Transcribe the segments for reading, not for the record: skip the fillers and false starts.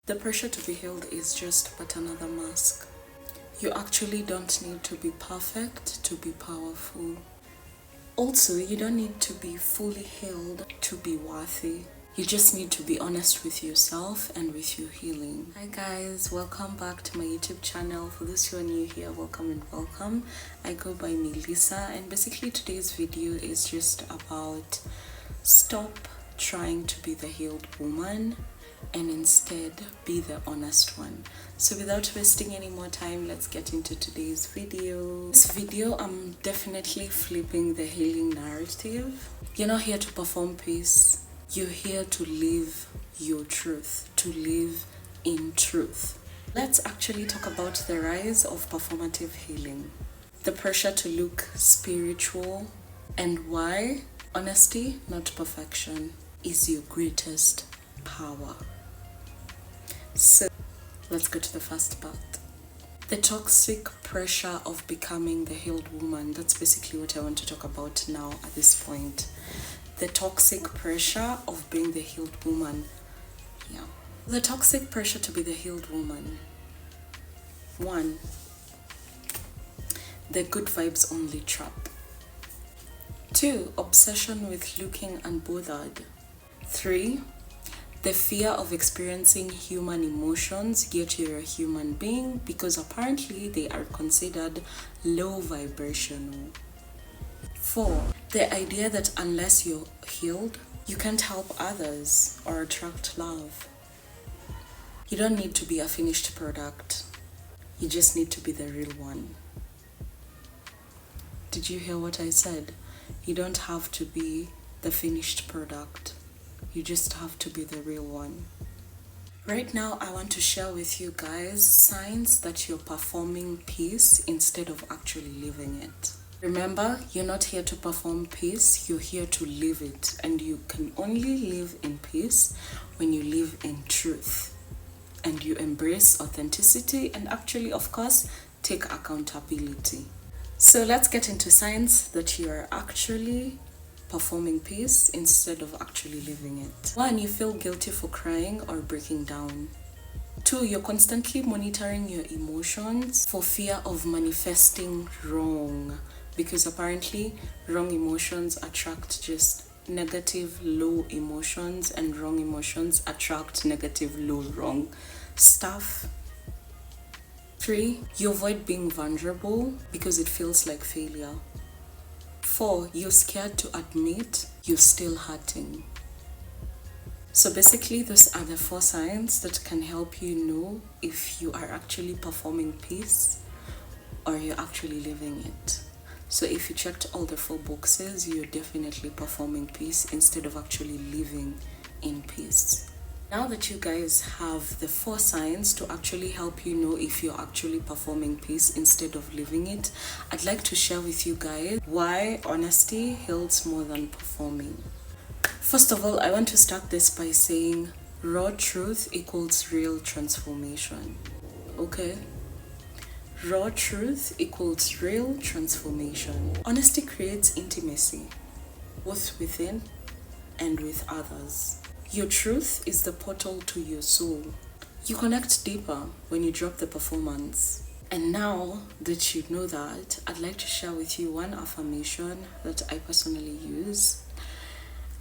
The pressure to be healed is just but another mask. You actually don't need to be perfect to be powerful. Also, you don't need to be fully healed to be worthy. You just need to be honest with yourself and with your healing. Hi guys, welcome back to my YouTube channel. For those who are new here, welcome and welcome. I go by Melissa, and basically today's video is just about stop trying to be the healed woman and instead be the honest one. So without wasting any more time, let's get into today's video. This video, I'm definitely flipping the healing narrative. You're not here to perform peace. You're here to live your truth, to live in truth. Let's actually talk about the rise of performative healing, the pressure to look spiritual, and why honesty, not perfection, is your greatest power. So let's go to the first part. The toxic pressure of becoming the healed woman. That's basically what I want to talk about now at this point. The toxic pressure of being the healed woman. Yeah. The toxic pressure to be the healed woman. 1. The good vibes only trap. 2. Obsession with looking unbothered. 3. The fear of experiencing human emotions, yet you're a human being, because apparently they are considered low vibrational. 4. The idea that unless you're healed, you can't help others or attract love. You don't need to be a finished product. You just need to be the real one. Did you hear what I said? You don't have to be the finished product. You just have to be the real one. Right now, I want to share with you guys signs that you're performing peace instead of actually living it. Remember, you're not here to perform peace, you're here to live it. And you can only live in peace when you live in truth. And you embrace authenticity and actually, of course, take accountability. So let's get into signs that you are actually performing peace instead of actually living it. 1. You feel guilty for crying or breaking down. 2. You're constantly monitoring your emotions for fear of manifesting wrong, because apparently wrong emotions attract just negative low emotions, and wrong emotions attract negative low wrong stuff. 3. You avoid being vulnerable because it feels like failure. 4. You're scared to admit you're still hurting. So basically, those are the 4 signs that can help you know if you are actually performing peace or you're actually living it. So if you checked all the 4 boxes, you're definitely performing peace instead of actually living in peace. Now that you guys have the 4 signs to actually help you know if you're actually performing peace instead of living it, I'd like to share with you guys why honesty heals more than performing. First of all, I want to start this by saying raw truth equals real transformation. Okay? Raw truth equals real transformation. Honesty creates intimacy, both within and with others. Your truth is the portal to your soul. You connect deeper when you drop the performance. And now that you know that, I'd like to share with you one affirmation that I personally use.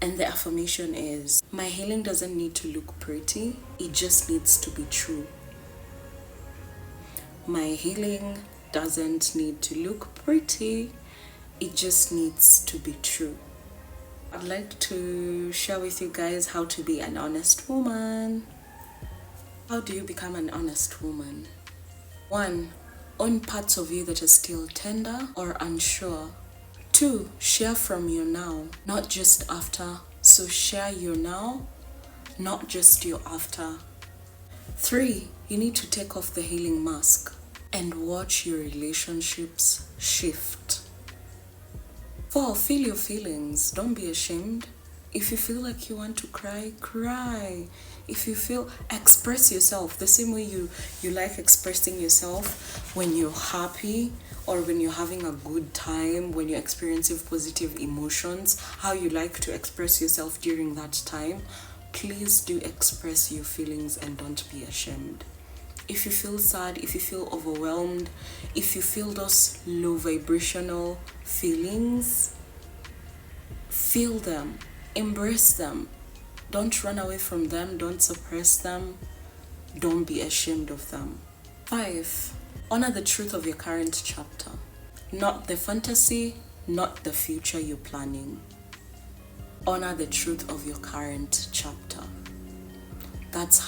And the affirmation is, my healing doesn't need to look pretty, it just needs to be true. My healing doesn't need to look pretty, it just needs to be true. I'd like to share with you guys how to be an honest woman. How do you become an honest woman? 1. Own parts of you that are still tender or unsure. 2. Share from your now, not just after. So share your now, not just your after. 3. You need to take off the healing mask and watch your relationships shift. 4. Feel your feelings. Don't be ashamed. If you feel like you want to cry, cry. If you feel, express yourself the same way you like expressing yourself when you're happy or when you're having a good time, when you're experiencing positive emotions, how you like to express yourself during that time. please do express your feelings and don't be ashamed. If you feel sad, if you feel overwhelmed, if you feel those low vibrational feelings, feel them, embrace them. Don't run away from them, don't suppress them, don't be ashamed of them. 5. Honor the truth of your current chapter, not the fantasy, not the future you're planning. Honor the truth of your current chapter. Those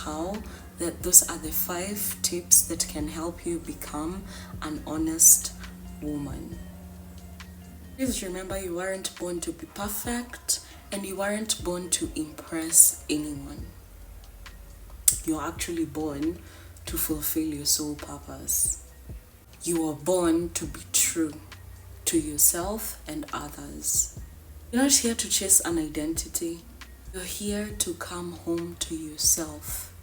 are the 5 tips that can help you become an honest woman. Please remember, you weren't born to be perfect and you weren't born to impress anyone. You're actually born to fulfill your soul purpose. You are born to be true to yourself and others. You're not here to chase an identity. You're here to come home to yourself.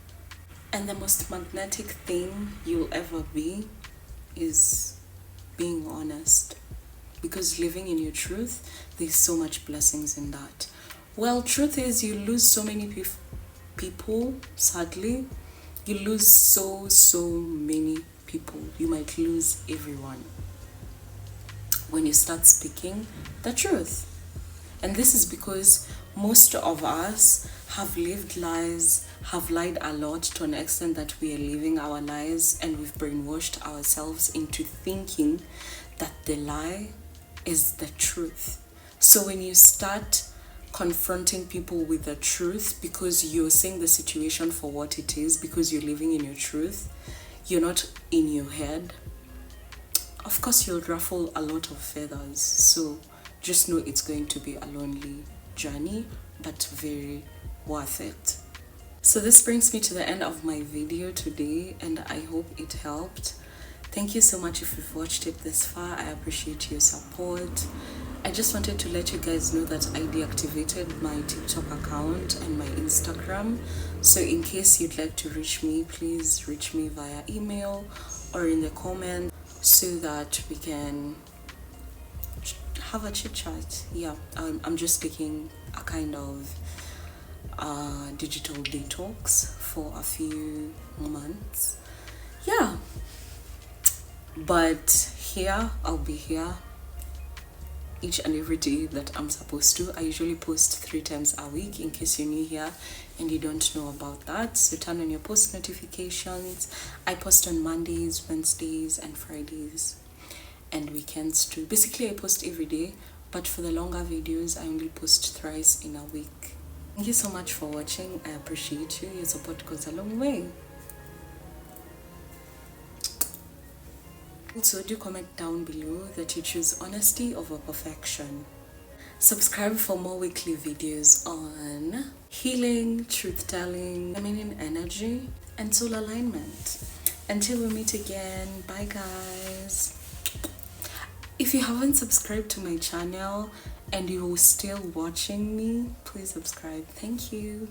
And the most magnetic thing you'll ever be is being honest. Because living in your truth, there's so much blessings in that. Well, truth is, you lose so many people, sadly. You lose so many people. You might lose everyone when you start speaking the truth. And this is because most of us have lived lies, have lied a lot to an extent that we are living our lies, and we've brainwashed ourselves into thinking that the lie is the truth. So when you start confronting people with the truth, because you're seeing the situation for what it is, because you're living in your truth, you're not in your head, of course you'll ruffle a lot of feathers. So just know it's going to be a lonely journey, but very worth it. So this brings me to the end of my video today, and I hope it helped. Thank you so much if you've watched it this far. I appreciate your support. I just wanted to let you guys know that I deactivated my TikTok account and my Instagram. So in case you'd like to reach me, please reach me via email or in the comments so that we can have a chit chat. Yeah, I'm just taking a kind of digital detox for a few months. Yeah, but here I'll be here each and every day that I'm supposed to. I usually post 3 times a week, in case you're new here and you don't know about that. So turn on your post notifications. I post on Mondays, Wednesdays and Fridays and weekends too. Basically I post every day, but for the longer videos I only post thrice in a week. Thank you so much for watching. I appreciate you. Your support goes a long way. Also, do comment down below that you choose honesty over perfection. Subscribe for more weekly videos on healing, truth-telling, feminine energy, and soul alignment. Until we meet again, bye guys. If you haven't subscribed to my channel and you're still watching me, please subscribe. Thank you.